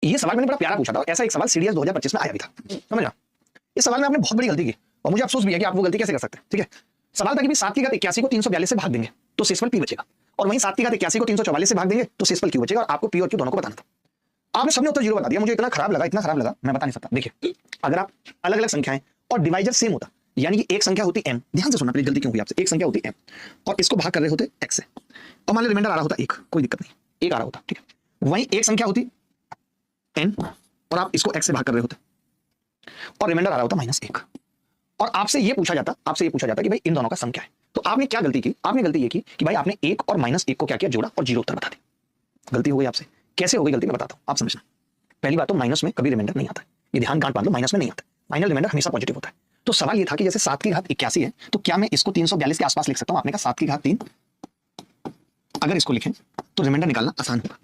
ये सवाल मैंने बड़ा प्यारा पूछा था, ऐसा एक सवाल सीडीएस 2025 में आया भी था, समझ रहा। इस सवाल में आपने बहुत बड़ी गलती की और मुझे अफसोस भी है कि आप वो गलती कैसे कर सकते हैं। ठीक है, सवाल था कि 7 की घात 81 को 342 से भाग देंगे तो शेषफल p बचेगा, और वहीं 7 की घात 81 को 344 से भाग देंगे तो शेषफल q बचेगा, और आपको p और q दोनों को बताना था। आपने सबने उत्तर 0 बता दिया। मुझे इतना खराब लगा मैं बता नहीं सकता। देखिए, अगर आप अलग अलग संख्याएं और डिवाइजर सेम होता, यानी कि एक संख्या होती m, ध्यान से सुनना प्लीज, गलती क्यों हुई आपसे। एक संख्या होती m और इसको भाग कर रहे होते x से, और मान लो रिमाइंडर आ रहा होता 1, कोई दिक्कत नहीं, 1 आ रहा होता, ठीक है। वहीं एक संख्या होती n और आप इसको x से भाग कर रहे होते और रिमाइंडर आ रहा होता -1, और आपसे ये पूछा जाता कि भाई इन दोनों का सम क्या है। तो आपने क्या गलती की? आपने गलती ये की कि भाई आपने 1 और -1 को क्या किया, जोड़ा और 0 उत्तर बता दिया। गलती हो गई आपसे। कैसे हो गई गलती मैं बताता हूं, आप समझना। पहली बात तो माइनस में कभी रिमाइंडर नहीं आता है, ये ध्यान गांठ बांध लो, माइनस में नहीं आता। फाइनल रिमाइंडर हमेशा पॉजिटिव होता है। तो सवाल ये था कि जैसे 7 की घात 81 है तो क्या मैं इसको 342 के आसपास लिख सकता हूं? आपने कहा 7 की घात 3, अगर इसको लिखें तो रिमाइंडर निकालना आसान होगा,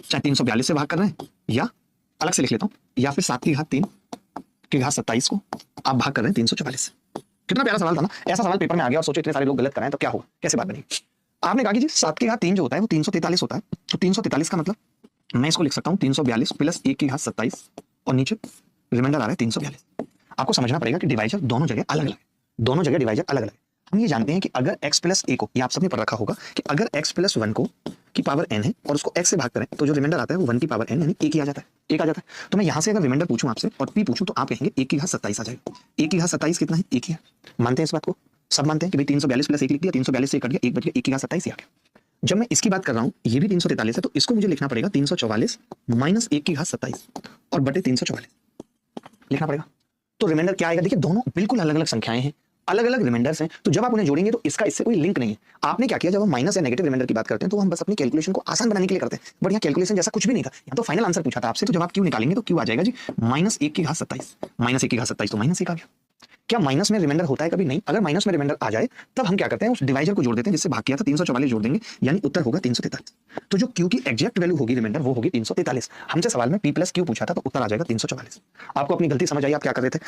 चाहे 342 से भाग कर रहे हैं या अलग से लिख लेता हूं, या फिर 7 की घात 3 की घात 27 को आप भाग कर रहे हैं 344 से। कितना प्यारा सवाल था ना। ऐसा सवाल पेपर में आ गया और सोचो इतने सारे लोग गलत कराएं तो क्या होगा, कैसे बात बनेगी। आपने कहा कि जी 7 की घात 3 जो होता है वो 343 होता है, तो 343 का मतलब मैं इसको लिख सकता हूं 342 प्लस 1 की घात 27 और नीचे रिमाइंडर आ रहा है 342। आपको समझना पड़ेगा कि डिवाइजर दोनों जगह अलग अलग है, दोनों जगह डिवाइजर अलग अलग है। हम ये जानते हैं कि अगर x प्लस a को, ये आप सबने पढ़ रखा होगा कि अगर x प्लस 1 को की पावर n है और उसको x से भाग करें तो जो रिमाइंडर आता है वो 1 की पावर n यानी 1 ही आ जाता है, 1 आ जाता है। तो मैं यहाँ से अगर रिमाइंडर पूछूं आपसे और p पूछूं तो आप कहेंगे 1 की घात 27 आ जाएगा। 1 की घात 27 कितना है? 1 ही है। मानते हैं इस बात को? सब मानते हैं कि भाई 342 प्लस 1 लिख दिया, 342 से कट गया, 1 बच गया, 1 की घात 27 ही आ गया। जब मैं इसकी बात कर रहा हूँ, ये भी 343 है, तो इसको मुझे लिखना पड़ेगा 344 माइनस 1 की घात 27 और बटे 344 लिखना पड़ेगा। तो रिमाइंडर क्या आएगा? देखिए, दोनों बिल्कुल अलग अलग संख्याएं हैं, अलग अलग रिमाइंडर्स हैं, तो जब आप उन्हें जोड़ेंगे तो इसका इससे कोई लिंक नहीं है। आपने क्या किया, जब हम माइनस या नेगेटिव रिमाइंडर की बात करते हैं तो हम बस अपनी कैलकुलेशन को आसान बनाने के लिए करते हैं, बट यहाँ कैलकुलेशन जैसा कुछ भी नहीं था। यहाँ तो फाइनल आंसर पूछा था आपसे, तो जब आप क्यू निकालेंगे तो क्यू आ जाएगा जी -1 की घात 27, -1 की घात 27 तो -1 आ गया। क्या माइनस में रिमाइंडर होता है? कभी नहीं। अगर माइनस में रिमाइंडर आ जाए तब हम क्या करते हैं, उस डिवाइजर को जोड़ देते हैं जिससे भाग किया था, 344 जोड़ देंगे, यानी उत्तर होगा 343। तो जो क्यू की एग्जैक्ट वैल्यू होगी रिमाइंडर वो होगी 343। हमसे सवाल में p प्लस क्यू पूछा था तो उत्तर आ जाएगा 344। आपको अपनी गलती समझ आई, आप क्या कर रहे थे?